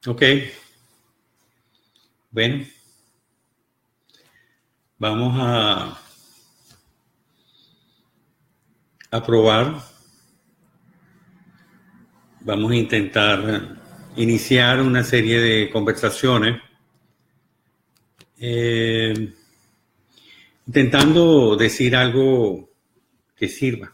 Ok, bueno, vamos a probar. Vamos a intentar iniciar una serie de conversaciones eh, intentando decir algo que sirva.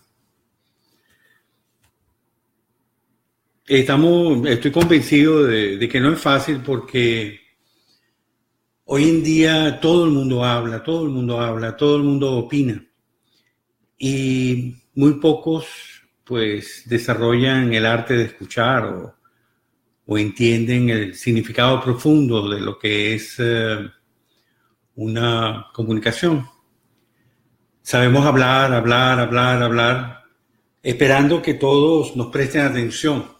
Estoy convencido de que no es fácil porque hoy en día todo el mundo habla, todo el mundo habla, todo el mundo opina y muy pocos pues desarrollan el arte de escuchar o entienden el significado profundo de lo que es una comunicación. Sabemos hablar, hablar, hablar, hablar, esperando que todos nos presten atención.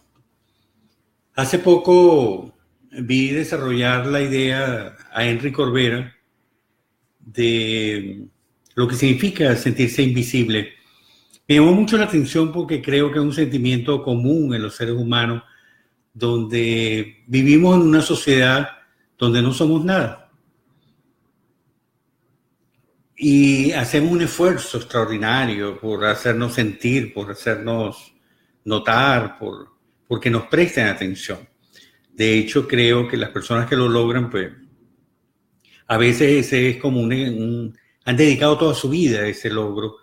Hace poco vi desarrollar la idea a Henry Corbera de lo que significa sentirse invisible. Me llamó mucho la atención porque creo que es un sentimiento común en los seres humanos, donde vivimos en una sociedad donde no somos nada. Y hacemos un esfuerzo extraordinario por hacernos sentir, por hacernos notar, porque nos presten atención. De hecho, creo que las personas que lo logran, pues, a veces ese es como han dedicado toda su vida a ese logro,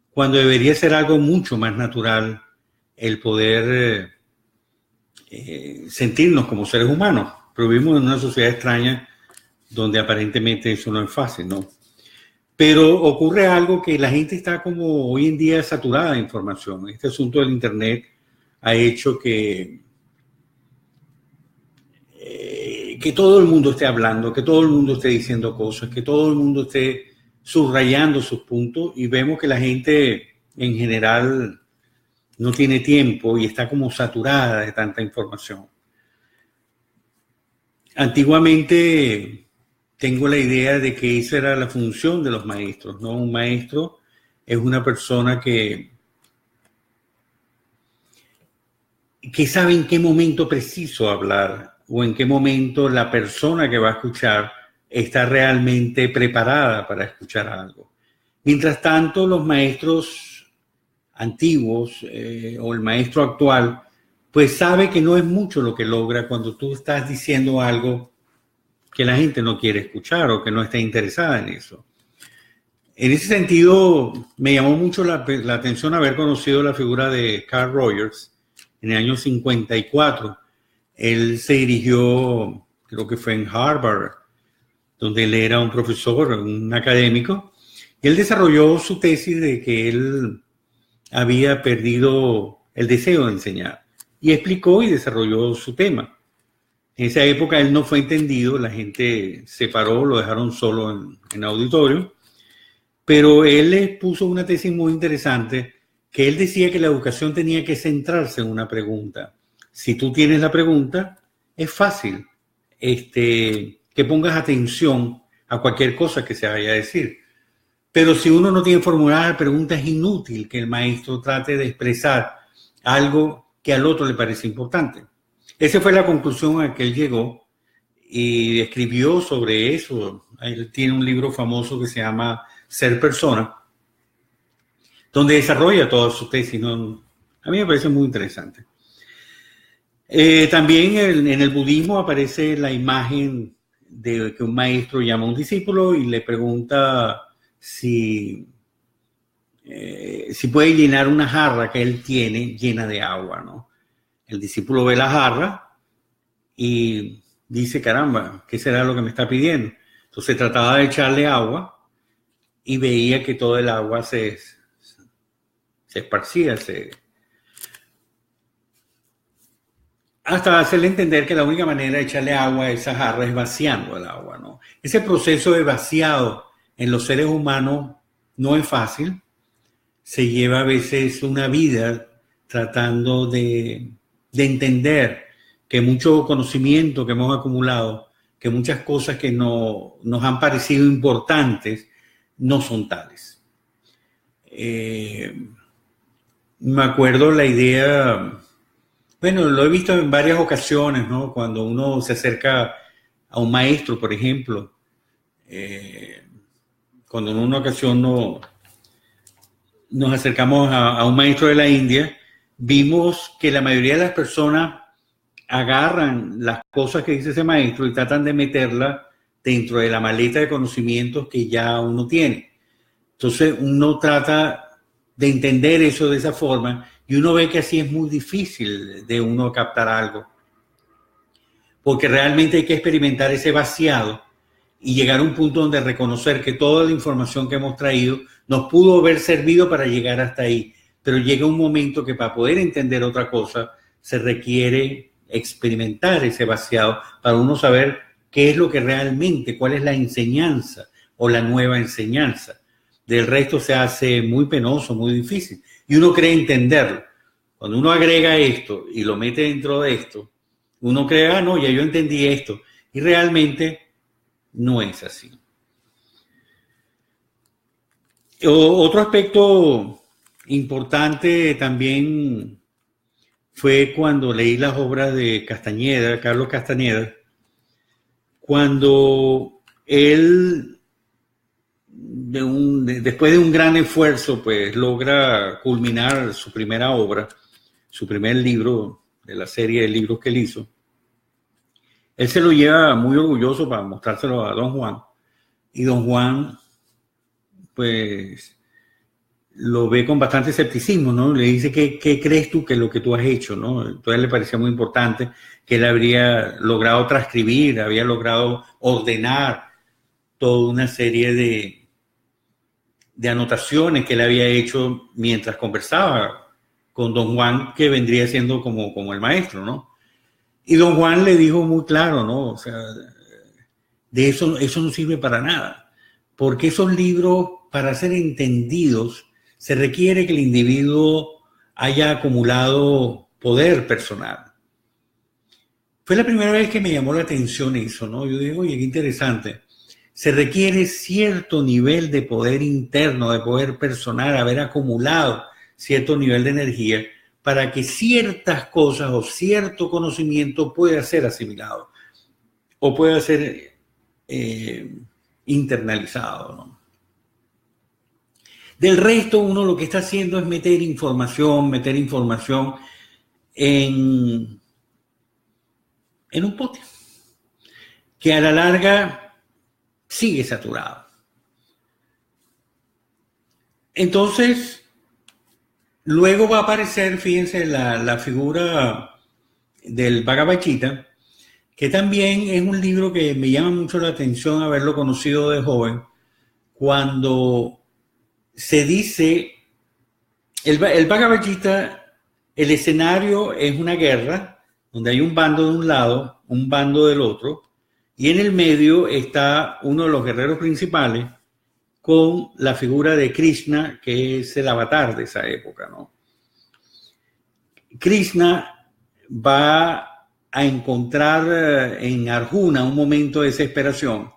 cuando debería ser algo mucho más natural el poder sentirnos como seres humanos. Pero vivimos en una sociedad extraña donde aparentemente eso no es fácil, ¿no? Pero ocurre algo que la gente está como hoy en día saturada de información. Este asunto del Internet ha hecho que todo el mundo esté hablando, que todo el mundo esté diciendo cosas, que todo el mundo esté subrayando sus puntos y vemos que la gente en general no tiene tiempo y está como saturada de tanta información. Antiguamente tengo la idea de que esa era la función de los maestros, ¿no? Un maestro es una persona que sabe en qué momento preciso hablar o en qué momento la persona que va a escuchar está realmente preparada para escuchar algo. Mientras tanto, los maestros antiguos o el maestro actual, pues sabe que no es mucho lo que logra cuando tú estás diciendo algo que la gente no quiere escuchar o que no está interesada en eso. En ese sentido, me llamó mucho la atención haber conocido la figura de Carl Rogers en el año 54. Él se dirigió, creo que fue en Harvard, donde él era un profesor, un académico, y él desarrolló su tesis de que él había perdido el deseo de enseñar y explicó y desarrolló su tema. En esa época él no fue entendido, la gente se paró, lo dejaron solo en auditorio, pero él expuso una tesis muy interesante que él decía que la educación tenía que centrarse en una pregunta. Si tú tienes la pregunta, es fácil que pongas atención a cualquier cosa que se vaya a decir. Pero si uno no tiene formulada la pregunta, es inútil que el maestro trate de expresar algo que al otro le parece importante. Esa fue la conclusión a que él llegó y escribió sobre eso. Él tiene un libro famoso que se llama Ser Persona, donde desarrolla toda su tesis, ¿no? A mí me parece muy interesante. También en el budismo aparece la imagen de que un maestro llama a un discípulo y le pregunta si puede llenar una jarra que él tiene llena de agua, ¿no? El discípulo ve la jarra y dice, caramba, ¿qué será lo que me está pidiendo? Entonces trataba de echarle agua y veía que todo el agua se esparcía, hasta hacerle entender que la única manera de echarle agua a esa jarra es vaciando el agua, ¿no? Ese proceso de vaciado en los seres humanos no es fácil. Se lleva a veces una vida tratando de entender que mucho conocimiento que hemos acumulado, que muchas cosas que nos han parecido importantes, no son tales. Me acuerdo la idea Bueno, lo he visto en varias ocasiones, ¿no? Cuando uno se acerca a un maestro, por ejemplo, eh, cuando en una ocasión nos acercamos a un maestro de la India, vimos que la mayoría de las personas agarran las cosas que dice ese maestro y tratan de meterlas dentro de la maleta de conocimientos que ya uno tiene. Entonces uno trata de entender eso de esa forma y uno ve que así es muy difícil de uno captar algo, porque realmente hay que experimentar ese vaciado y llegar a un punto donde reconocer que toda la información que hemos traído nos pudo haber servido para llegar hasta ahí, pero llega un momento que para poder entender otra cosa se requiere experimentar ese vaciado para uno saber qué es lo que realmente, cuál es la enseñanza o la nueva enseñanza. Del resto se hace muy penoso, muy difícil, y uno cree entenderlo. Cuando uno agrega esto y lo mete dentro de esto, uno cree, ah, no, ya yo entendí esto, y realmente no es así. Otro aspecto importante también fue cuando leí las obras de Castañeda, Carlos Castañeda, cuando él, después de un gran esfuerzo, pues logra culminar su primera obra, su primer libro de la serie de libros que él hizo. Él se lo lleva muy orgulloso para mostrárselo a don Juan, y don Juan, pues, lo ve con bastante escepticismo, ¿no? Le dice, ¿qué crees tú que lo que tú has hecho, ¿no? Entonces le parecía muy importante que él habría logrado transcribir, había logrado ordenar toda una serie de anotaciones que él había hecho mientras conversaba con don Juan, que vendría siendo como el maestro, ¿no? Y don Juan le dijo muy claro, ¿no? O sea, de eso no sirve para nada, porque esos libros, para ser entendidos, se requiere que el individuo haya acumulado poder personal. Fue la primera vez que me llamó la atención eso, ¿no? Yo digo, oye, qué interesante. Se requiere cierto nivel de poder interno, de poder personal, haber acumulado cierto nivel de energía para que ciertas cosas o cierto conocimiento pueda ser asimilado o pueda ser internalizado, ¿no? Del resto, uno lo que está haciendo es meter información en un pote, que a la larga sigue saturado. Entonces, luego va a aparecer, fíjense, la figura del Bhagavad Gita, que también es un libro que me llama mucho la atención haberlo conocido de joven, cuando se dice, el Bhagavad Gita, el escenario es una guerra, donde hay un bando de un lado, un bando del otro, y en el medio está uno de los guerreros principales con la figura de Krishna, que es el avatar de esa época, ¿no? Krishna va a encontrar en Arjuna un momento de desesperación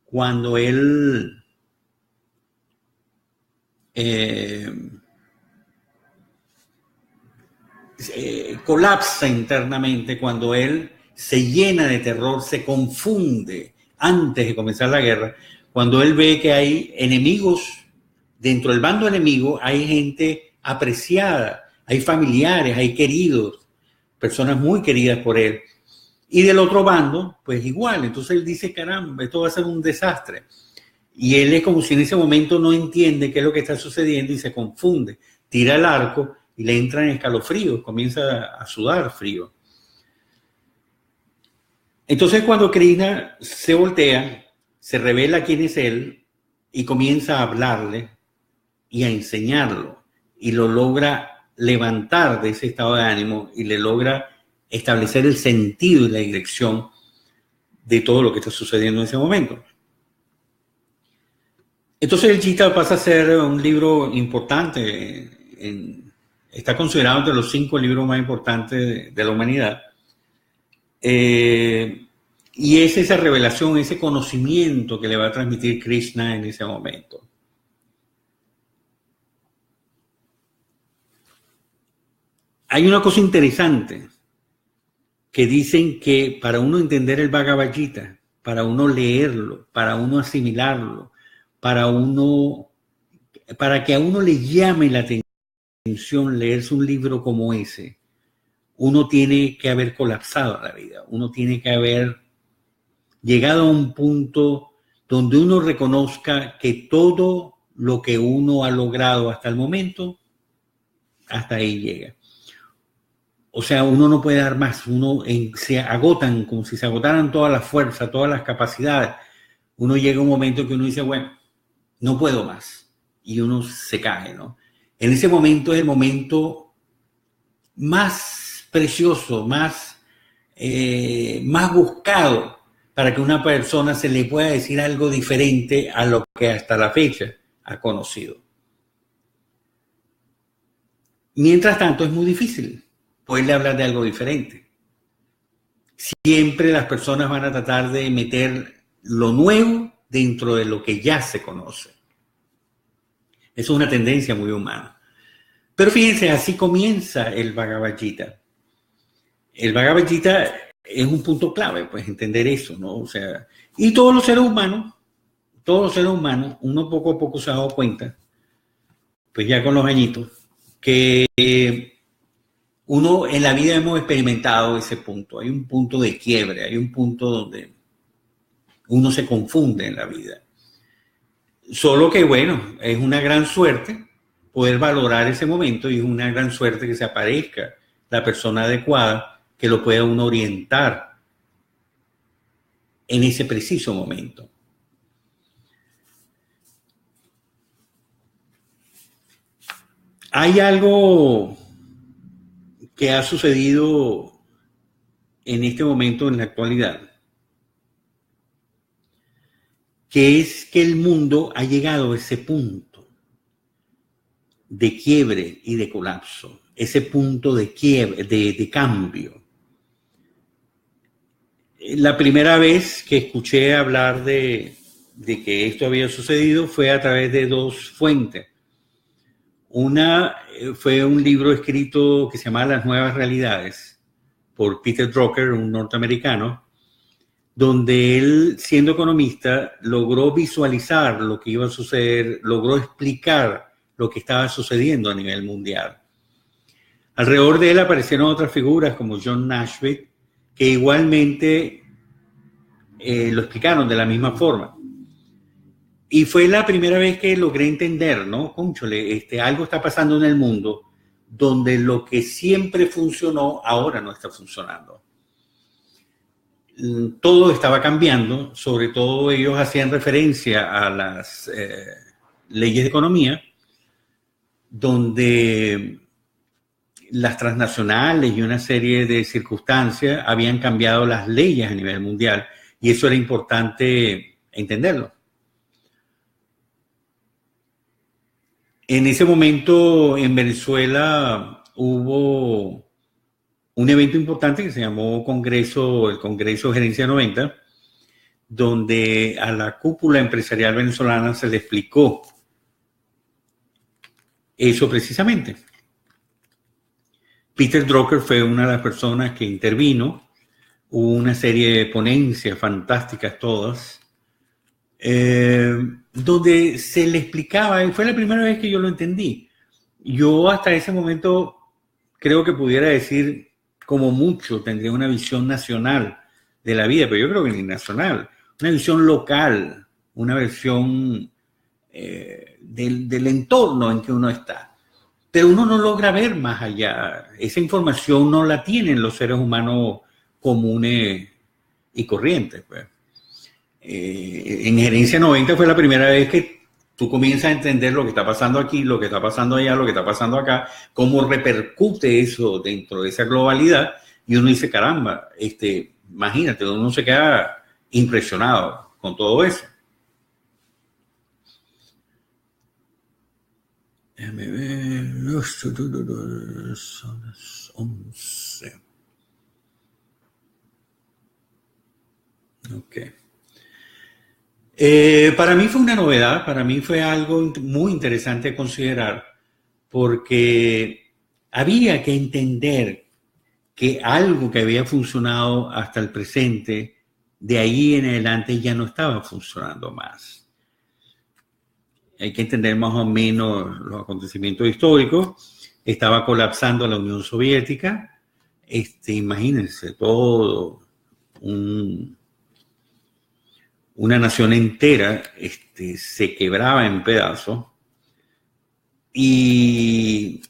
cuando él colapsa internamente, cuando él se llena de terror, se confunde antes de comenzar la guerra, cuando él ve que hay enemigos, dentro del bando enemigo hay gente apreciada, hay familiares, hay queridos, personas muy queridas por él. Y del otro bando, pues igual. Entonces él dice, caramba, esto va a ser un desastre. Y él es como si en ese momento no entiende qué es lo que está sucediendo y se confunde. Tira el arco y le entra en escalofríos, comienza a sudar frío. Entonces cuando Krishna se voltea, se revela quién es él y comienza a hablarle y a enseñarlo. Y lo logra levantar de ese estado de ánimo y le logra establecer el sentido y la dirección de todo lo que está sucediendo en ese momento. Entonces el Gita pasa a ser un libro importante, está considerado entre los 5 libros más importantes de la humanidad. Y es esa revelación, ese conocimiento que le va a transmitir Krishna en ese momento. Hay una cosa interesante que dicen que para uno entender el Bhagavad Gita, para uno leerlo, para uno asimilarlo, para que a uno le llame la atención leerse un libro como ese, uno tiene que haber colapsado la vida, uno tiene que haber llegado a un punto donde uno reconozca que todo lo que uno ha logrado hasta el momento, hasta ahí llega. O sea, uno no puede dar más, se agotan como si se agotaran todas las fuerzas, todas las capacidades. Uno llega a un momento que uno dice, bueno, no puedo más, y uno se cae, ¿no? En ese momento es el momento más precioso, más buscado para que una persona se le pueda decir algo diferente a lo que hasta la fecha ha conocido. Mientras tanto, es muy difícil poderle hablar de algo diferente. Siempre las personas van a tratar de meter lo nuevo dentro de lo que ya se conoce. Eso es una tendencia muy humana. Pero fíjense, así comienza el Bhagavad Gita. El Bhagavad Gita es un punto clave, pues entender eso, ¿no? O sea, y todos los seres humanos, uno poco a poco se ha dado cuenta, pues ya con los añitos, que uno en la vida hemos experimentado ese punto. Hay un punto de quiebre, hay un punto donde uno se confunde en la vida. Solo que, bueno, es una gran suerte poder valorar ese momento y es una gran suerte que se aparezca la persona adecuada que lo pueda uno orientar en ese preciso momento. Hay algo que ha sucedido en este momento, en la actualidad, que es que el mundo ha llegado a ese punto de quiebre y de colapso, ese punto de quiebre, de cambio. La primera vez que escuché hablar de que esto había sucedido fue a través de dos fuentes. Una fue un libro escrito que se llama Las Nuevas Realidades por Peter Drucker, un norteamericano, donde él, siendo economista, logró visualizar lo que iba a suceder, logró explicar lo que estaba sucediendo a nivel mundial. Alrededor de él aparecieron otras figuras como John Naisbitt, que igualmente lo explicaron de la misma forma. Y fue la primera vez que logré entender, ¿no? Cónchale, algo está pasando en el mundo donde lo que siempre funcionó ahora no está funcionando. Todo estaba cambiando, sobre todo ellos hacían referencia a las leyes de economía, donde las transnacionales y una serie de circunstancias habían cambiado las leyes a nivel mundial y eso era importante entenderlo. En ese momento en Venezuela hubo un evento importante que se llamó el Congreso Gerencia 90, donde a la cúpula empresarial venezolana se le explicó eso precisamente. Peter Drucker fue una de las personas que intervino, hubo una serie de ponencias fantásticas todas, donde se le explicaba, y fue la primera vez que yo lo entendí. Yo hasta ese momento creo que pudiera decir, como mucho, tendría una visión nacional de la vida, pero yo creo que ni nacional, una visión local, una visión del entorno en que uno está. Pero uno no logra ver más allá. Esa información no la tienen los seres humanos comunes y corrientes, pues. En Gerencia 90 fue la primera vez que tú comienzas a entender lo que está pasando aquí, lo que está pasando allá, lo que está pasando acá, cómo repercute eso dentro de esa globalidad, y uno dice, caramba, imagínate, uno se queda impresionado con todo eso. Déjame ver, son las 11. Ok. Para mí fue una novedad, para mí fue algo muy interesante a considerar, porque había que entender que algo que había funcionado hasta el presente, de ahí en adelante ya no estaba funcionando más. Hay que entender más o menos los acontecimientos históricos. Estaba colapsando la Unión Soviética. Imagínense, todo una nación entera se quebraba en pedazos y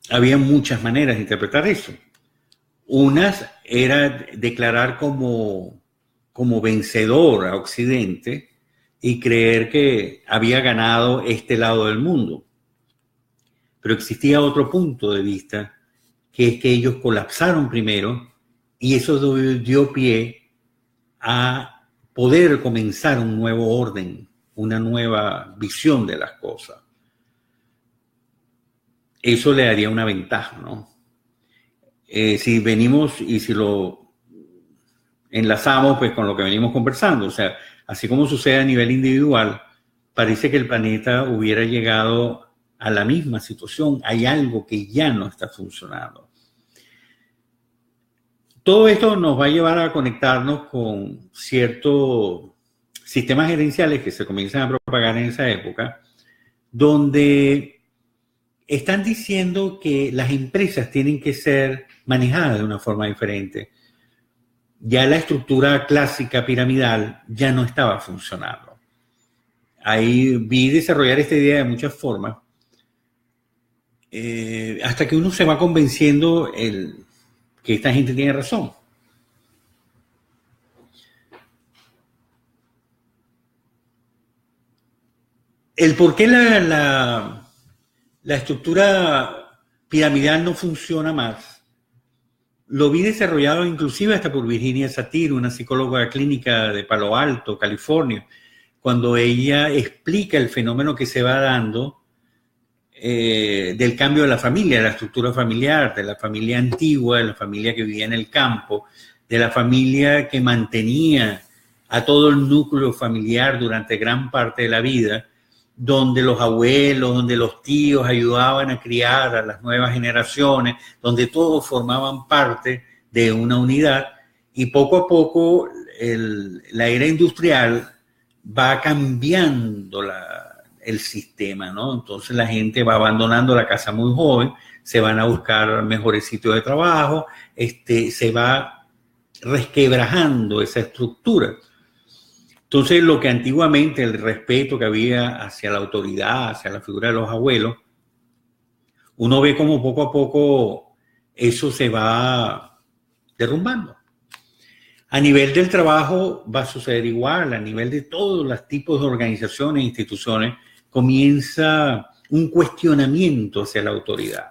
había muchas maneras de interpretar eso. Unas era declarar como vencedor a Occidente y creer que había ganado este lado del mundo. Pero existía otro punto de vista, que es que ellos colapsaron primero y eso dio pie a poder comenzar un nuevo orden, una nueva visión de las cosas. Eso le daría una ventaja, ¿no? Si venimos y si lo enlazamos pues con lo que venimos conversando, o sea, así como sucede a nivel individual, parece que el planeta hubiera llegado a la misma situación. Hay algo que ya no está funcionando. Todo esto nos va a llevar a conectarnos con ciertos sistemas gerenciales que se comienzan a propagar en esa época, donde están diciendo que las empresas tienen que ser manejadas de una forma diferente. Ya la estructura clásica piramidal ya no estaba funcionando. Ahí vi desarrollar esta idea de muchas formas, hasta que uno se va convenciendo que esta gente tiene razón. El por qué la estructura piramidal no funciona más, lo vi desarrollado inclusive hasta por Virginia Satir, una psicóloga clínica de Palo Alto, California, cuando ella explica el fenómeno que se va dando del cambio de la familia, de la estructura familiar, de la familia antigua, de la familia que vivía en el campo, de la familia que mantenía a todo el núcleo familiar durante gran parte de la vida, donde los abuelos, donde los tíos ayudaban a criar a las nuevas generaciones, donde todos formaban parte de una unidad, y poco a poco la era industrial va cambiando el sistema, ¿no? Entonces la gente va abandonando la casa muy joven, se van a buscar mejores sitios de trabajo, se va resquebrajando esa estructura. Entonces, lo que antiguamente el respeto que había hacia la autoridad, hacia la figura de los abuelos, uno ve como poco a poco eso se va derrumbando. A nivel del trabajo va a suceder igual, a nivel de todos los tipos de organizaciones e instituciones, comienza un cuestionamiento hacia la autoridad.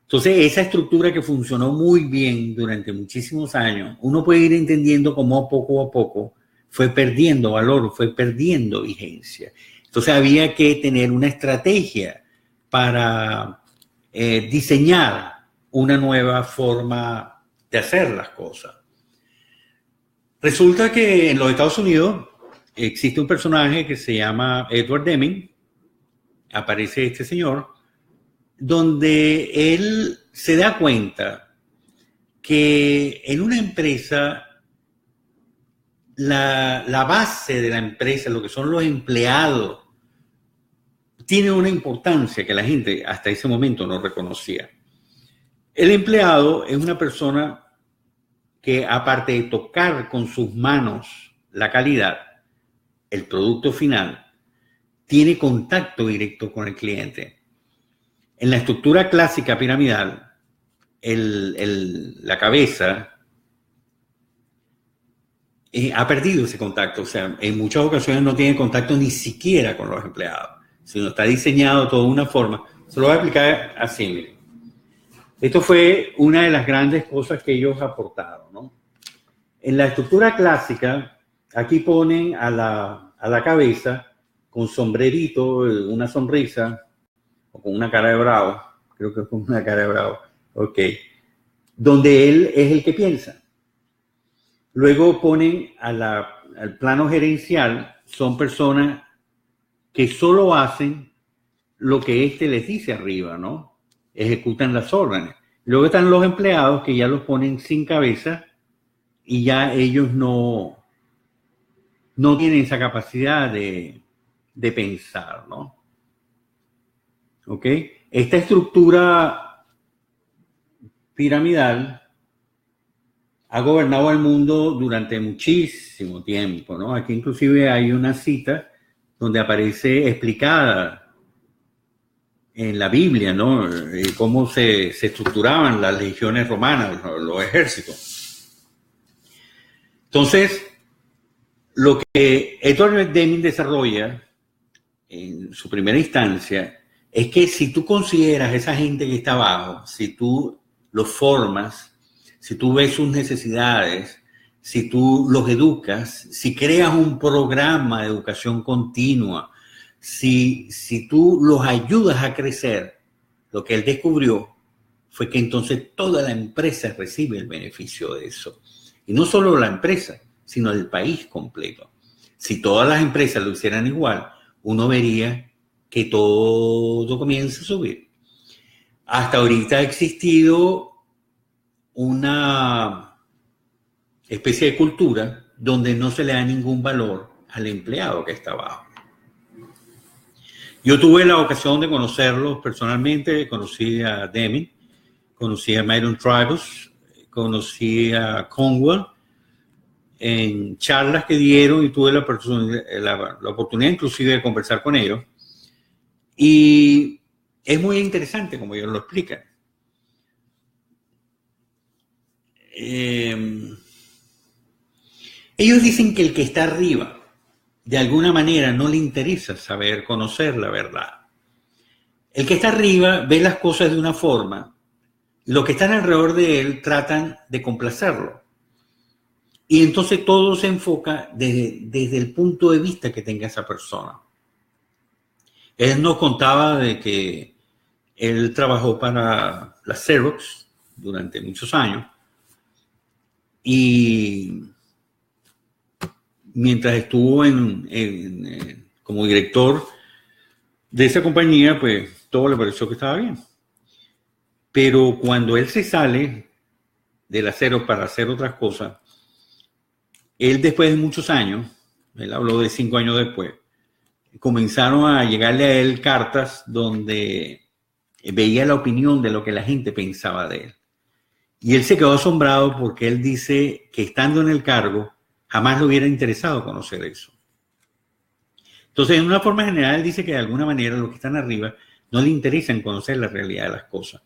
Entonces, esa estructura que funcionó muy bien durante muchísimos años, uno puede ir entendiendo cómo poco a poco fue perdiendo valor, fue perdiendo vigencia. Entonces, había que tener una estrategia para diseñar una nueva forma de hacer las cosas. Resulta que en los Estados Unidos existe un personaje que se llama Edward Deming, aparece este señor, donde él se da cuenta que en una empresa la base de la empresa, lo que son los empleados, tiene una importancia que la gente hasta ese momento no reconocía. El empleado es una persona que, aparte de tocar con sus manos la calidad, el producto final, tiene contacto directo con el cliente. En la estructura clásica piramidal, la cabeza ha perdido ese contacto. O sea, en muchas ocasiones no tiene contacto ni siquiera con los empleados, sino está diseñado todo de una forma. Se lo voy a explicar así, miren. Esto fue una de las grandes cosas que ellos aportaron, ¿no? En la estructura clásica, aquí ponen a la cabeza con sombrerito, una sonrisa, o con una cara de bravo, creo que con una cara de bravo, ok, donde él es el que piensa. Luego ponen al plano gerencial, son personas que solo hacen lo que les dice arriba, ¿no? ejecutan las órdenes. Luego están los empleados que ya los ponen sin cabeza y ya ellos no tienen esa capacidad de pensar, ¿no? ¿Ok? Esta estructura piramidal ha gobernado el mundo durante muchísimo tiempo, ¿no? Aquí inclusive hay una cita donde aparece explicada en la Biblia, ¿no? Cómo se estructuraban las legiones romanas, los ejércitos. Entonces, lo que Edward Deming desarrolla en su primera instancia es que si tú consideras a esa gente que está abajo, si tú los formas, si tú ves sus necesidades, si tú los educas, si creas un programa de educación continua, si tú los ayudas a crecer, lo que él descubrió fue que entonces toda la empresa recibe el beneficio de eso. Y no solo la empresa, sino el país completo. Si todas las empresas lo hicieran igual, uno vería que todo comienza a subir. Hasta ahorita ha existido una especie de cultura donde no se le da ningún valor al empleado que está abajo. Yo tuve la ocasión de conocerlos personalmente, conocí a Deming, conocí a Myron Tribus, conocí a Conwell en charlas que dieron y tuve la oportunidad inclusive de conversar con ellos. Y es muy interesante como ellos lo explican. Ellos dicen que el que está arriba, de alguna manera, no le interesa saber, conocer la verdad. El que está arriba ve las cosas de una forma, y los que están alrededor de él tratan de complacerlo. Y entonces todo se enfoca desde el punto de vista que tenga esa persona. Él nos contaba de que él trabajó para la Xerox durante muchos años y mientras estuvo como director de esa compañía, pues todo le pareció que estaba bien. Pero cuando él se sale de la Xerox para hacer otras cosas, él después de muchos años, él habló de 5 años después, comenzaron a llegarle a él cartas donde veía la opinión de lo que la gente pensaba de él. Y él se quedó asombrado porque él dice que estando en el cargo jamás le hubiera interesado conocer eso. Entonces, en una forma general, él dice que de alguna manera los que están arriba no le interesan conocer la realidad de las cosas.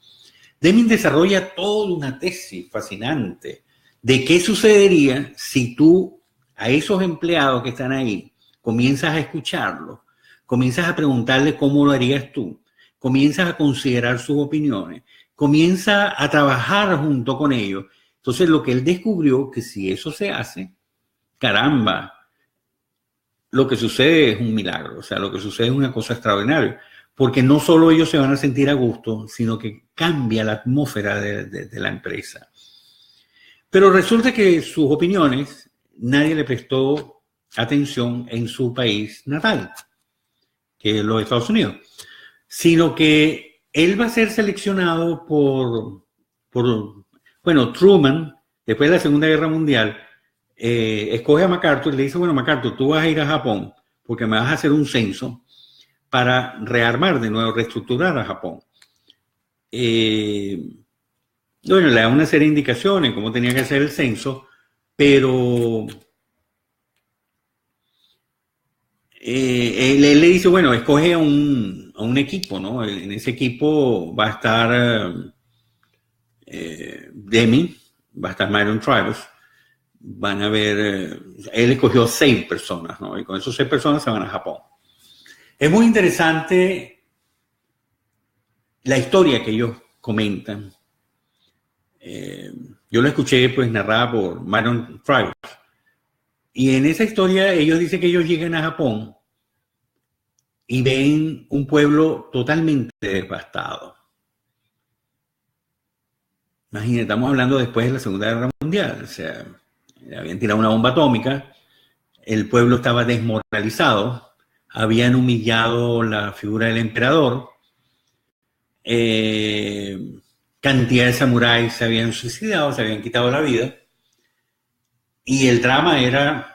Deming desarrolla toda una tesis fascinante de qué sucedería si tú a esos empleados que están ahí comienzas a escucharlos, comienzas a preguntarle cómo lo harías tú, comienzas a considerar sus opiniones, comienzas a trabajar junto con ellos. Entonces lo que él descubrió que si eso se hace, caramba, lo que sucede es un milagro, o sea, lo que sucede es una cosa extraordinaria, porque no solo ellos se van a sentir a gusto, sino que cambia la atmósfera de la empresa. Pero resulta que sus opiniones nadie le prestó atención en su país natal, que es los Estados Unidos, sino que él va a ser seleccionado bueno, Truman, después de la Segunda Guerra Mundial, escoge a MacArthur y le dice, bueno, MacArthur, tú vas a ir a Japón porque me vas a hacer un censo para rearmar de nuevo, reestructurar a Japón. Bueno, le da una serie de indicaciones cómo tenía que hacer el censo, pero él le dice, bueno, escoge a un equipo, ¿no? En ese equipo va a estar Deming, va a estar Myron Tribus, van a ver, él escogió 6 personas, ¿no? Y con esas 6 personas se van a Japón. Es muy interesante la historia que ellos comentan. Yo la escuché pues narrada por Myron Tribus. Y en esa historia ellos dicen que ellos llegan a Japón y ven un pueblo totalmente devastado. Imagínate, estamos hablando después de la Segunda Guerra Mundial. O sea, habían tirado una bomba atómica, el pueblo estaba desmoralizado, habían humillado la figura del emperador, cantidad de samuráis se habían suicidado, se habían quitado la vida, y el drama era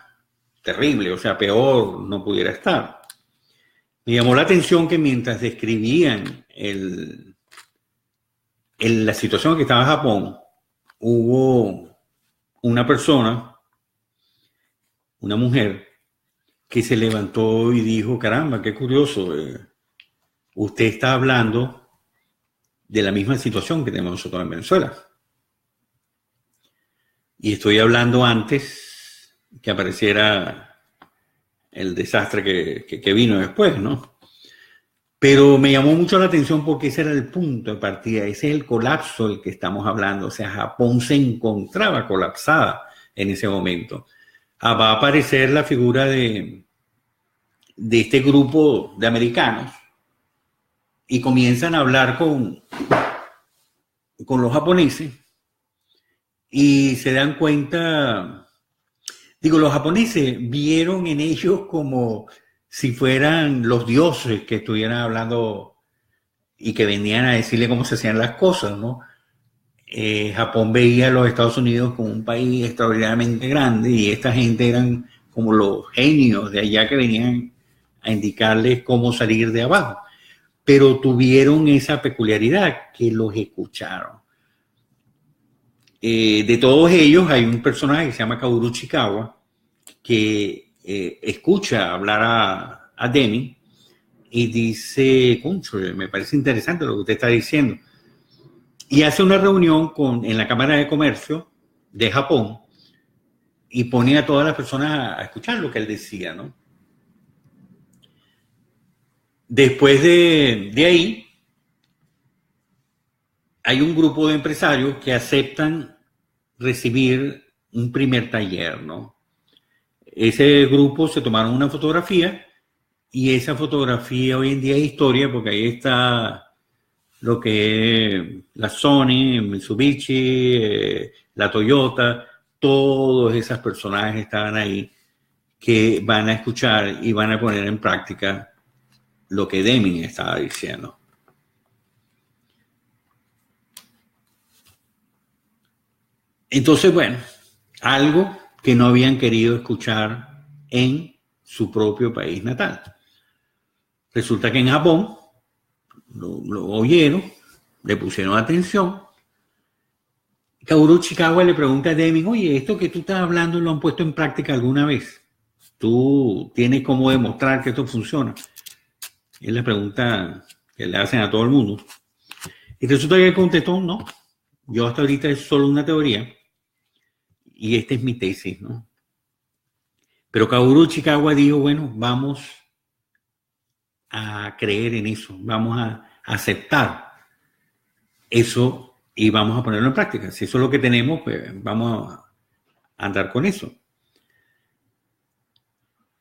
terrible, o sea, peor no pudiera estar. Me llamó la atención que mientras describían la situación que estaba en Japón, hubo una persona, una mujer, que se levantó y dijo, caramba, qué curioso, usted está hablando de la misma situación que tenemos nosotros en Venezuela. Y estoy hablando antes que apareciera el desastre que vino después, ¿no? Pero me llamó mucho la atención porque ese era el punto de partida, ese es el colapso del que estamos hablando. O sea, Japón se encontraba colapsada en ese momento. Va a aparecer la figura de este grupo de americanos y comienzan a hablar con los japoneses y se dan cuenta, digo, los japoneses vieron en ellos como si fueran los dioses que estuvieran hablando y que venían a decirle cómo se hacían las cosas, ¿no? Japón veía a los Estados Unidos como un país extraordinariamente grande y esta gente eran como los genios de allá que venían a indicarles cómo salir de abajo. Pero tuvieron esa peculiaridad que los escucharon. De todos ellos hay un personaje que se llama Kaoru Ichikawa que escucha hablar a Deming y dice, concho, me parece interesante lo que usted está diciendo. Y hace una reunión en la Cámara de Comercio de Japón y pone a todas las personas a escuchar lo que él decía, ¿no? Después de ahí, hay un grupo de empresarios que aceptan recibir un primer taller, ¿no? Ese grupo se tomaron una fotografía y esa fotografía hoy en día es historia porque ahí está lo que es la Sony, Mitsubishi, la Toyota, todos esos personajes estaban ahí que van a escuchar y van a poner en práctica lo que Deming estaba diciendo. Entonces, bueno, algo que no habían querido escuchar en su propio país natal. Resulta que en Japón lo oyeron, le pusieron atención. Kaoru Ichikawa le pregunta a Deming, oye, esto que tú estás hablando lo han puesto en práctica alguna vez. ¿Tú tienes cómo demostrar que esto funciona? Es la pregunta que le hacen a todo el mundo. Y resulta que él contestó, no, yo hasta ahorita es solo una teoría y esta es mi tesis, ¿no? Pero Kaoru Ichikawa dijo, bueno, vamos a creer en eso, vamos a aceptar eso y vamos a ponerlo en práctica. Si eso es lo que tenemos, pues vamos a andar con eso.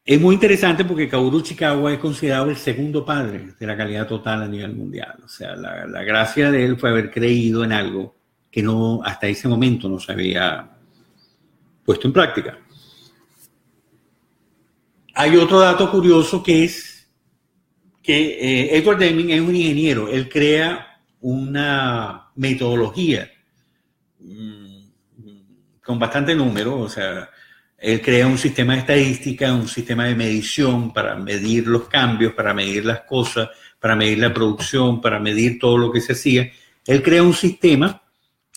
Es muy interesante porque Kaoru Ichikawa es considerado el segundo padre de la calidad total a nivel mundial. O sea, la gracia de él fue haber creído en algo que no, hasta ese momento no se había puesto en práctica. Hay otro dato curioso que es que Edward Deming es un ingeniero. Él crea una metodología con bastante número, o sea, él crea un sistema de estadística, un sistema de medición para medir los cambios, para medir las cosas, para medir la producción, para medir todo lo que se hacía. Él crea un sistema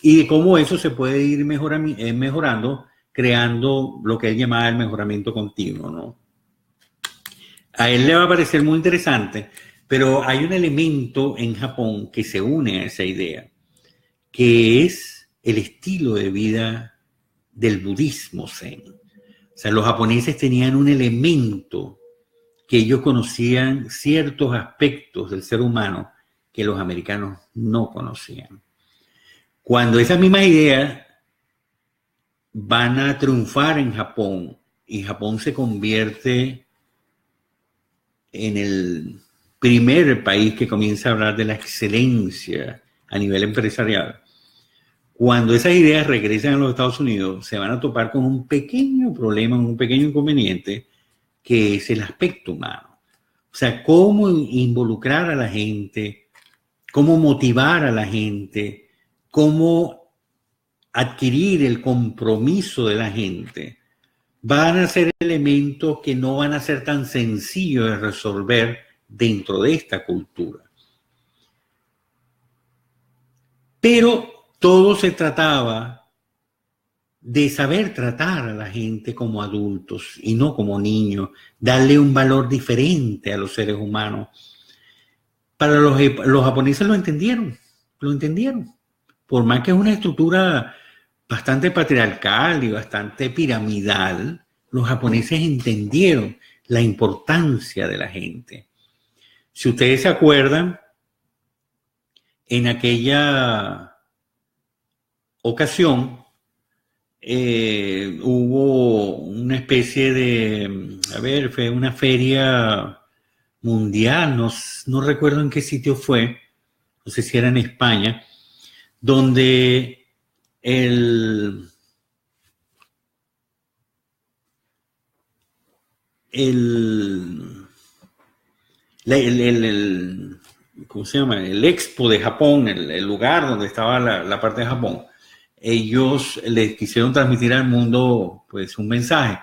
y de cómo eso se puede ir mejorando, creando lo que él llamaba el mejoramiento continuo, ¿no? A él le va a parecer muy interesante, pero hay un elemento en Japón que se une a esa idea, que es el estilo de vida del budismo zen. O sea, los japoneses tenían un elemento que ellos conocían ciertos aspectos del ser humano que los americanos no conocían. Cuando esas mismas ideas van a triunfar en Japón y Japón se convierte en el primer país que comienza a hablar de la excelencia a nivel empresarial, cuando esas ideas regresan a los Estados Unidos, se van a topar con un pequeño problema, un pequeño inconveniente, que es el aspecto humano. O sea, cómo involucrar a la gente, cómo motivar a la gente, cómo adquirir el compromiso de la gente, van a ser elementos que no van a ser tan sencillos de resolver dentro de esta cultura. Pero todo se trataba de saber tratar a la gente como adultos y no como niños, darle un valor diferente a los seres humanos. Para los japoneses lo entendieron. Por más que es una estructura bastante patriarcal y bastante piramidal, los japoneses entendieron la importancia de la gente. Si ustedes se acuerdan, en aquella ocasión hubo una especie de, fue una feria mundial, no recuerdo en qué sitio fue, no sé si era en España, donde ¿cómo se llama? El Expo de Japón, el lugar donde estaba la parte de Japón, ellos les quisieron transmitir al mundo pues un mensaje,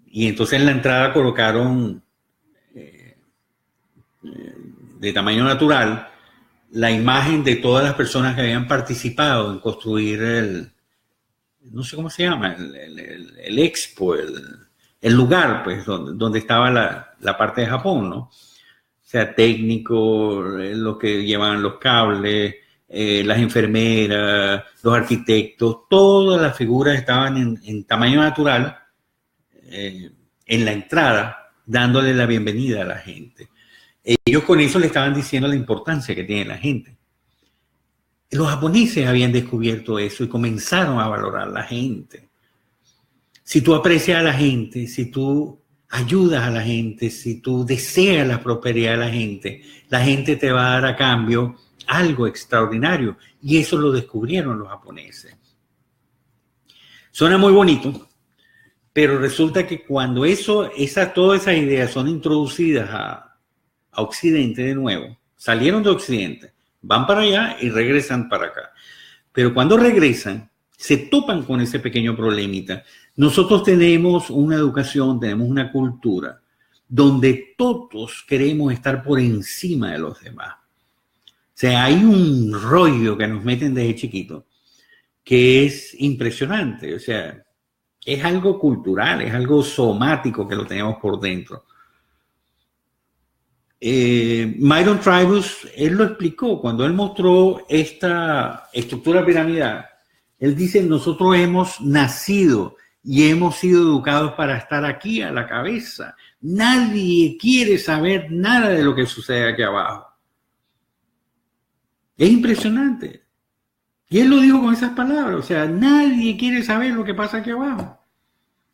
y entonces en la entrada colocaron de tamaño natural la imagen de todas las personas que habían participado en construir no sé cómo se llama, el Expo, el lugar pues donde estaba la parte de Japón, ¿no? O sea, técnicos, los que llevaban los cables, las enfermeras, los arquitectos, todas las figuras estaban en tamaño natural en la entrada, dándole la bienvenida a la gente. Ellos con eso le estaban diciendo la importancia que tiene la gente. Los japoneses habían descubierto eso y comenzaron a valorar a la gente. Si tú aprecias a la gente, si tú ayudas a la gente, si tú deseas la prosperidad de la gente te va a dar a cambio algo extraordinario. Y eso lo descubrieron los japoneses. Suena muy bonito, pero resulta que cuando todas esas ideas son introducidas a Occidente de nuevo, salieron de Occidente, van para allá y regresan para acá. Pero cuando regresan, se topan con ese pequeño problemita. Nosotros tenemos una educación, tenemos una cultura donde todos queremos estar por encima de los demás. O sea, hay un rollo que nos meten desde chiquito que es impresionante. O sea, es algo cultural, es algo somático que lo tenemos por dentro. Myron Tribus, él lo explicó cuando él mostró esta estructura piramidal. Él dice, nosotros hemos nacido y hemos sido educados para estar aquí a la cabeza. Nadie quiere saber nada de lo que sucede aquí abajo. Es impresionante. Y él lo dijo con esas palabras. O sea, nadie quiere saber lo que pasa aquí abajo.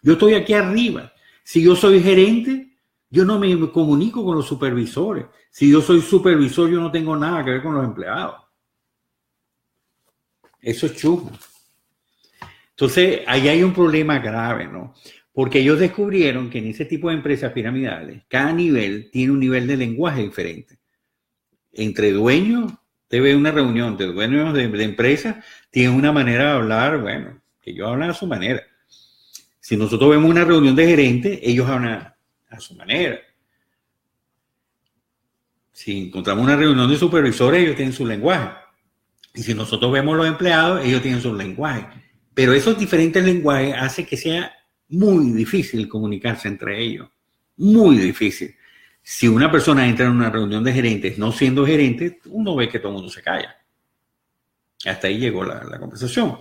Yo estoy aquí arriba. Si yo soy gerente, yo no me comunico con los supervisores. Si yo soy supervisor, yo no tengo nada que ver con los empleados. Eso es chulo. Entonces, ahí hay un problema grave, ¿no? Porque ellos descubrieron que en ese tipo de empresas piramidales, cada nivel tiene un nivel de lenguaje diferente. Entre dueños, te ve una reunión de dueños de empresas, tienen una manera de hablar, bueno, que ellos hablan a su manera. Si nosotros vemos una reunión de gerentes, ellos hablan a su manera. Si encontramos una reunión de supervisores, ellos tienen su lenguaje. Y si nosotros vemos los empleados, ellos tienen su lenguaje. Pero esos diferentes lenguajes hacen que sea muy difícil comunicarse entre ellos. Muy difícil. Si una persona entra en una reunión de gerentes no siendo gerente, uno ve que todo el mundo se calla. Hasta ahí llegó la conversación.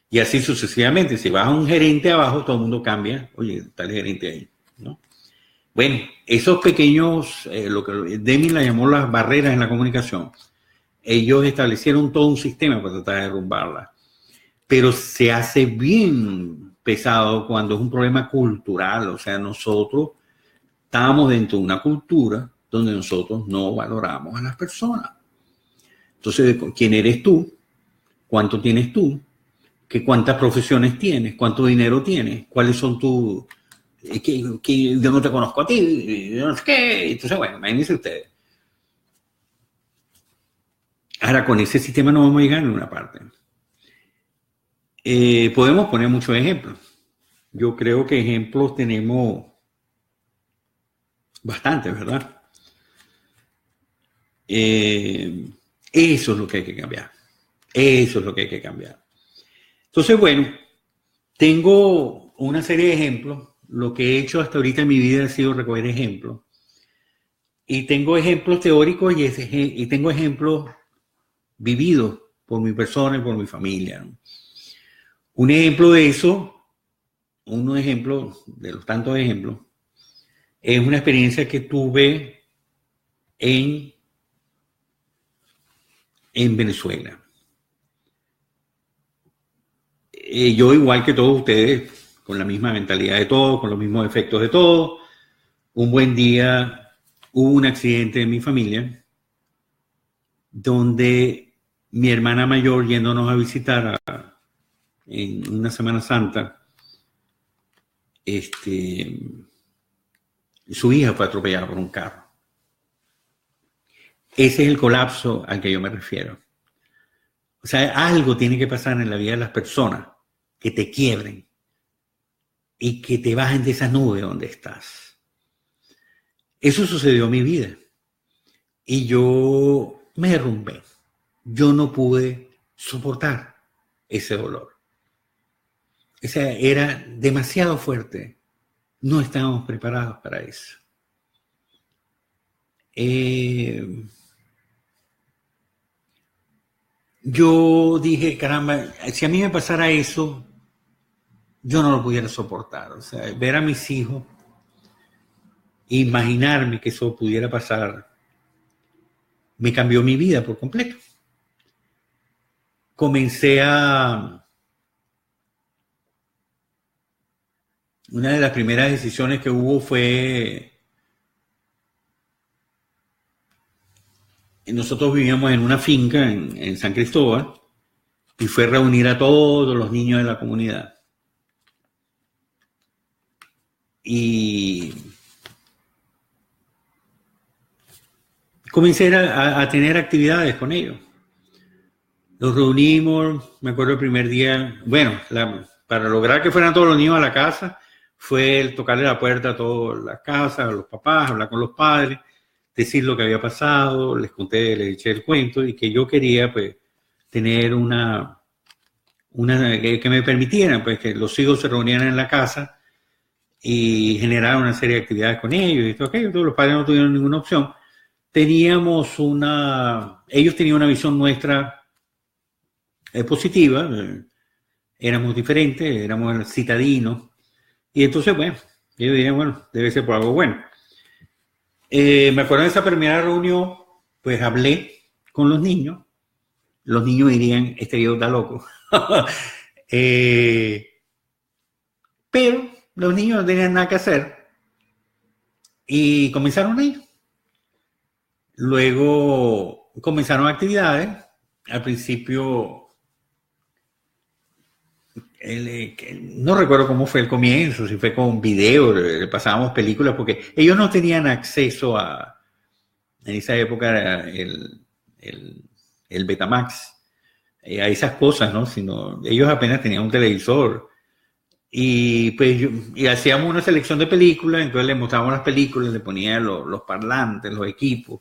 Y así sucesivamente. Si vas a un gerente abajo, todo el mundo cambia. Oye, está el gerente ahí, ¿no? Bueno, esos pequeños, lo que Deming la llamó las barreras en la comunicación, ellos establecieron todo un sistema para tratar de derrumbarla. Pero se hace bien pesado cuando es un problema cultural. O sea, nosotros estamos dentro de una cultura donde nosotros no valoramos a las personas. Entonces, ¿quién eres tú? ¿Cuánto tienes tú? ¿Cuántas profesiones tienes? ¿Cuánto dinero tienes? ¿Cuáles son tus...? Que yo no te conozco a ti, yo no sé qué. Entonces, bueno, imagínense ustedes. Ahora, con ese sistema no vamos a llegar a ninguna parte. Podemos poner muchos ejemplos. Yo creo que ejemplos tenemos bastantes, ¿verdad? Eso es lo que hay que cambiar. Eso es lo que hay que cambiar. Entonces, bueno, tengo una serie de ejemplos. Lo que he hecho hasta ahorita en mi vida ha sido recoger ejemplos. Y tengo ejemplos teóricos y tengo ejemplos vividos por mi persona y por mi familia, ¿no? Un ejemplo de eso, un ejemplo de los tantos ejemplos, es una experiencia que tuve en Venezuela. Yo, igual que todos ustedes, con la misma mentalidad de todos, con los mismos efectos de todos, un buen día hubo un accidente en mi familia donde mi hermana mayor, yéndonos a visitar en una Semana Santa, su hija fue atropellada por un carro. Ese es el colapso al que yo me refiero. O sea, algo tiene que pasar en la vida de las personas que te quiebren y que te bajen de esa nube donde estás. Eso sucedió en mi vida. Y yo me derrumbé. Yo no pude soportar ese dolor. O sea, era demasiado fuerte. No estábamos preparados para eso. Yo dije, caramba, si a mí me pasara eso, yo no lo pudiera soportar. O sea, ver a mis hijos, imaginarme que eso pudiera pasar, me cambió mi vida por completo. Una de las primeras decisiones que hubo fue, nosotros vivíamos en una finca en San Cristóbal y fue reunir a todos los niños de la comunidad. Y comencé a tener actividades con ellos. Los reunimos, me acuerdo el primer día, bueno, para lograr que fueran todos los niños a la casa, fue el tocarle la puerta a todas las casas, a los papás, hablar con los padres, decir lo que había pasado, les conté, les eché el cuento y que yo quería pues tener que me permitieran pues que los hijos se reunieran en la casa y generar una serie de actividades con ellos y todo aquello. Todos los padres no tuvieron ninguna opción. Ellos tenían una visión nuestra positiva, éramos diferentes, éramos citadinos, y entonces, bueno, ellos dirían, bueno, debe ser por algo bueno. Me acuerdo de esa primera reunión, pues hablé con los niños dirían, este viejo está loco. Pero los niños no tenían nada que hacer y comenzaron a ir. Luego comenzaron actividades. Al principio, no recuerdo cómo fue el comienzo, si fue con video, le pasábamos películas, porque ellos no tenían acceso en esa época era el Betamax, a esas cosas, ¿no? Sino ellos apenas tenían un televisor. Y pues hacíamos una selección de películas, entonces les mostrábamos las películas, le ponían los parlantes, los equipos,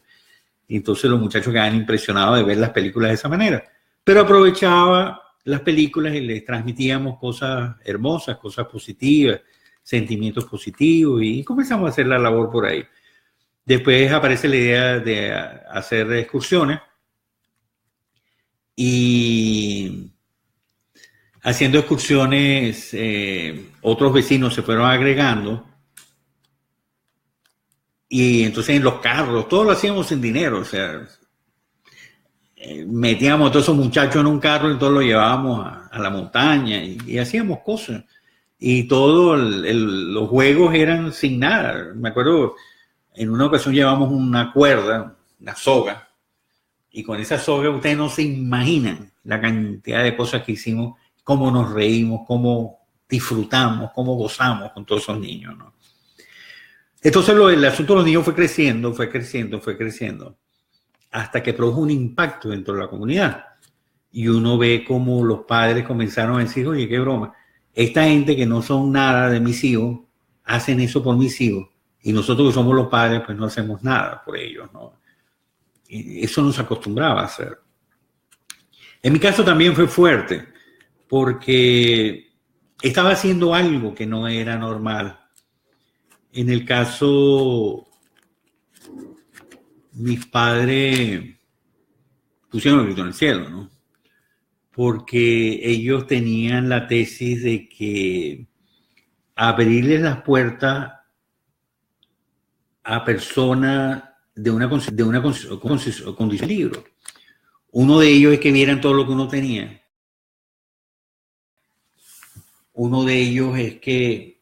y entonces los muchachos quedaban impresionados de ver las películas de esa manera. Pero aprovechaba las películas y les transmitíamos cosas hermosas, cosas positivas, sentimientos positivos, y comenzamos a hacer la labor por ahí. Después aparece la idea de hacer excursiones, y haciendo excursiones, otros vecinos se fueron agregando, y entonces en los carros, todo lo hacíamos sin dinero, o sea, metíamos a todos esos muchachos en un carro y todos lo llevábamos a la montaña y hacíamos cosas. Y todos los juegos eran sin nada. Me acuerdo, en una ocasión llevamos una cuerda, una soga, y con esa soga ustedes no se imaginan la cantidad de cosas que hicimos, cómo nos reímos, cómo disfrutamos, cómo gozamos con todos esos niños, ¿no? Entonces el asunto de los niños fue creciendo. hasta que produjo un impacto dentro de la comunidad. Y uno ve cómo los padres comenzaron a decir, oye, qué broma, esta gente que no son nada de mis hijos, hacen eso por mis hijos, y nosotros que somos los padres, pues no hacemos nada por ellos, ¿no? Y eso no se acostumbraba a hacer. En mi caso también fue fuerte, porque estaba haciendo algo que no era normal. En el caso, mis padres pusieron el grito en el cielo, ¿no? Porque ellos tenían la tesis de que abrirles las puertas a personas de una condición de peligro. Uno de ellos es que vieran todo lo que uno tenía. Uno de ellos es que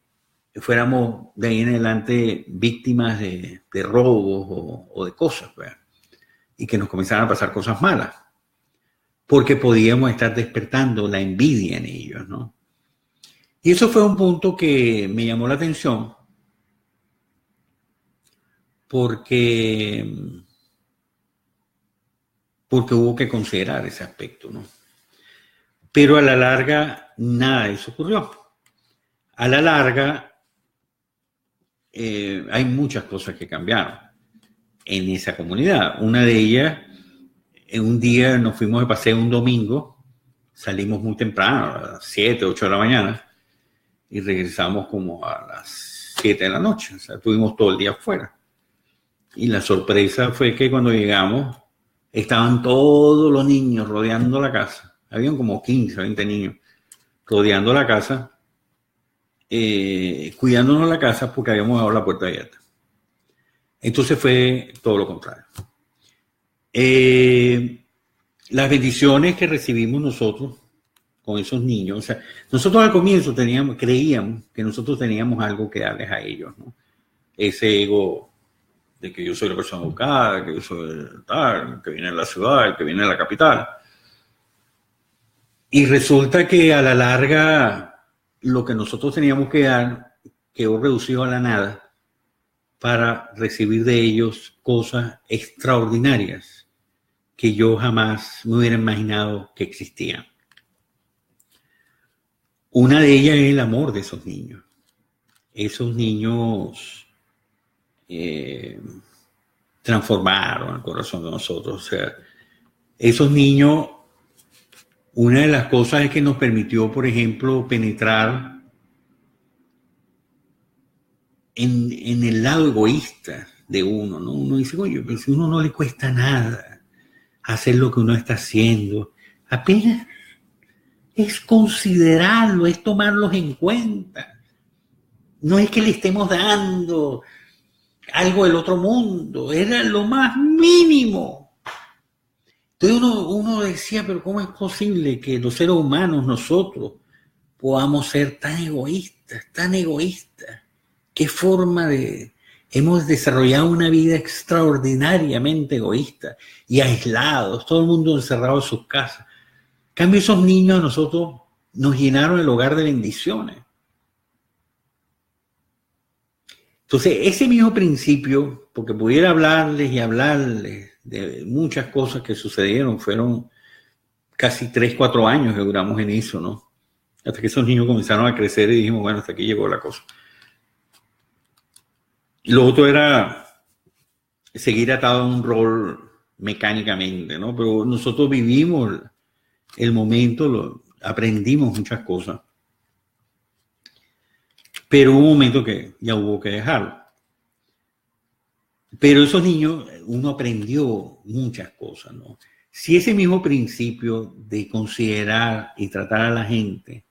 fuéramos de ahí en adelante víctimas de robos o de cosas, ¿verdad? Y que nos comenzaran a pasar cosas malas, porque podíamos estar despertando la envidia en ellos, ¿no? Y eso fue un punto que me llamó la atención, porque hubo que considerar ese aspecto, ¿no? Pero a la larga nada de eso ocurrió. A la larga hay muchas cosas que cambiaron en esa comunidad. Una de ellas, en un día nos fuimos de paseo un domingo, salimos muy temprano, a las 7, 8 de la mañana, y regresamos como a las 7 de la noche. O sea, estuvimos todo el día afuera. Y la sorpresa fue que cuando llegamos, estaban todos los niños rodeando la casa. Habían como 15, 20 niños rodeando la casa, cuidándonos la casa porque habíamos dejado la puerta abierta. Entonces fue todo lo contrario. Las bendiciones que recibimos nosotros con esos niños, o sea, nosotros al comienzo creíamos que nosotros teníamos algo que darles a ellos, ¿no? Ese ego de que yo soy la persona educada, que yo soy el tal, que viene de la ciudad, que viene de la capital. Y resulta que a la larga lo que nosotros teníamos que dar quedó reducido a la nada para recibir de ellos cosas extraordinarias que yo jamás me hubiera imaginado que existían. Una de ellas es el amor de esos niños. Esos niños transformaron el corazón de nosotros. O sea, esos niños, una de las cosas es que nos permitió, por ejemplo, penetrar en el lado egoísta de uno, ¿no? Uno dice, oye, pero si a uno no le cuesta nada hacer lo que uno está haciendo, apenas es considerarlo, es tomarlos en cuenta. No es que le estemos dando algo del otro mundo, era lo más mínimo. Entonces uno decía, pero ¿cómo es posible que los seres humanos, nosotros, podamos ser tan egoístas, tan egoístas? ¿Qué forma de...? Hemos desarrollado una vida extraordinariamente egoísta y aislados, todo el mundo encerrado en sus casas. En cambio, esos niños a nosotros nos llenaron el hogar de bendiciones. Entonces, ese mismo principio, porque pudiera hablarles y hablarles de muchas cosas que sucedieron, fueron casi 3, 4 años que duramos en eso, ¿no? Hasta que esos niños comenzaron a crecer y dijimos, bueno, hasta aquí llegó la cosa. Lo otro era seguir atado a un rol mecánicamente, ¿no? Pero nosotros vivimos el momento, aprendimos muchas cosas. Pero hubo un momento que ya hubo que dejarlo. Pero esos niños, uno aprendió muchas cosas, ¿no? Si ese mismo principio de considerar y tratar a la gente,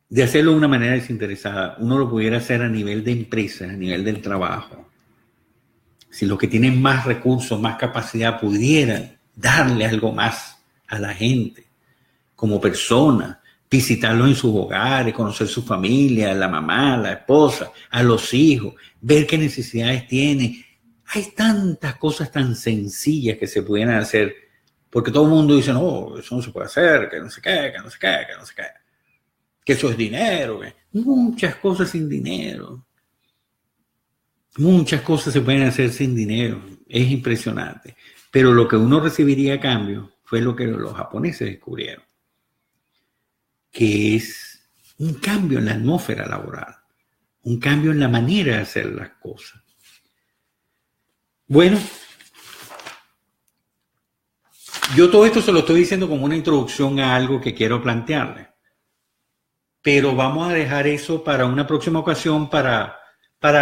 de hacerlo de una manera desinteresada, uno lo pudiera hacer a nivel de empresa, a nivel del trabajo. Si los que tienen más recursos, más capacidad, pudieran darle algo más a la gente como persona, visitarlos en sus hogares, conocer su familia, la mamá, la esposa, a los hijos, ver qué necesidades tienen. Hay tantas cosas tan sencillas que se pudieran hacer, porque todo el mundo dice, no, eso no se puede hacer, que no sé qué, que no sé qué, que no sé qué, que eso es dinero. Muchas cosas sin dinero. Muchas cosas se pueden hacer sin dinero. es impresionante. Pero lo que uno recibiría a cambio fue lo que los japoneses descubrieron, que es un cambio en la atmósfera laboral, un cambio en la manera de hacer las cosas. Bueno, yo todo esto se lo estoy diciendo como una introducción a algo que quiero plantearle. Pero vamos a dejar eso para una próxima ocasión para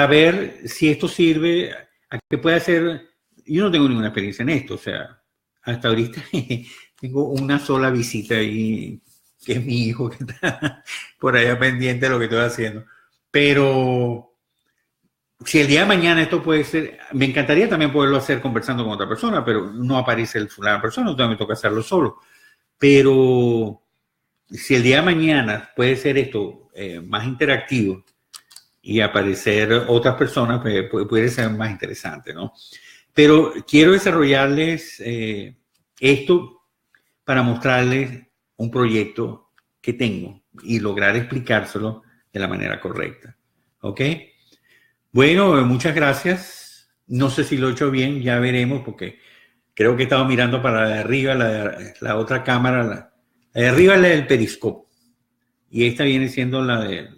ver si esto sirve, a qué puede hacer. Yo no tengo ninguna experiencia en esto, o sea, hasta ahorita tengo una sola visita ahí, que es mi hijo que está por allá pendiente de lo que estoy haciendo. Pero si el día de mañana esto puede ser, me encantaría también poderlo hacer conversando con otra persona, pero no aparece la persona, entonces me toca hacerlo solo. Pero si el día de mañana puede ser esto más interactivo y aparecer otras personas, pues, puede ser más interesante, ¿no? Pero quiero desarrollarles esto para mostrarles un proyecto que tengo y lograr explicárselo de la manera correcta. ¿Ok? Bueno, muchas gracias. No sé si lo he hecho bien, ya veremos, porque creo que he estado mirando para la de arriba, la otra cámara, la de arriba es la del periscopio. Y esta viene siendo la de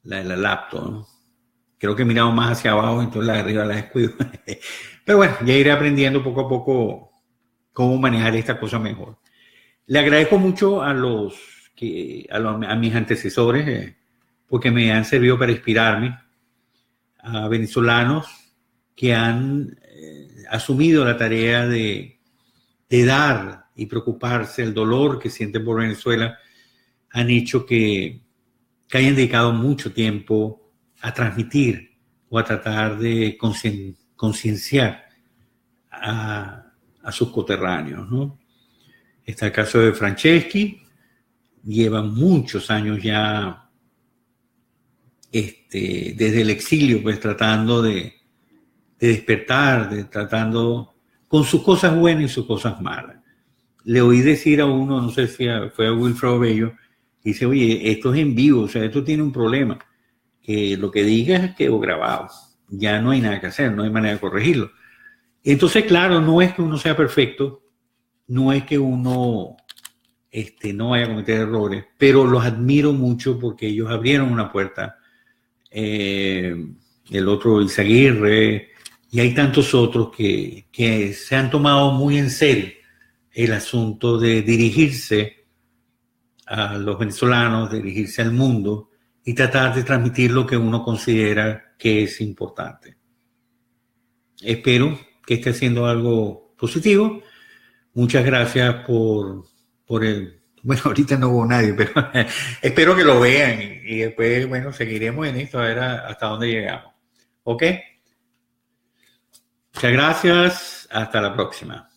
la laptop, ¿no? Creo que he mirado más hacia abajo, entonces la de arriba la descuido. Pero bueno, ya iré aprendiendo poco a poco cómo manejar esta cosa mejor. Le agradezco mucho a mis antecesores porque me han servido para inspirarme, a venezolanos que han asumido la tarea de dar y preocuparse el dolor que sienten por Venezuela, han hecho que hayan dedicado mucho tiempo a transmitir o a tratar de concienciar a sus coterráneos, ¿no? Está el caso de Franceschi, lleva muchos años ya desde el exilio, pues tratando de despertar, tratando con sus cosas buenas y sus cosas malas. Le oí decir a uno, no sé si fue a Wilfredo Bello, dice, oye, esto es en vivo, o sea, esto tiene un problema, que lo que digas quedó grabado, ya no hay nada que hacer, no hay manera de corregirlo. Entonces, claro, no es que uno sea perfecto, no es que uno no vaya a cometer errores, pero los admiro mucho porque ellos abrieron una puerta. El otro Izaguirre, y hay tantos otros que se han tomado muy en serio el asunto de dirigirse a los venezolanos, dirigirse al mundo y tratar de transmitir lo que uno considera que es importante. Espero que esté haciendo algo positivo. Muchas gracias por el... Bueno, ahorita no hubo nadie, pero espero que lo vean y después, bueno, seguiremos en esto a ver hasta dónde llegamos. ¿Ok? Muchas gracias. Hasta la próxima.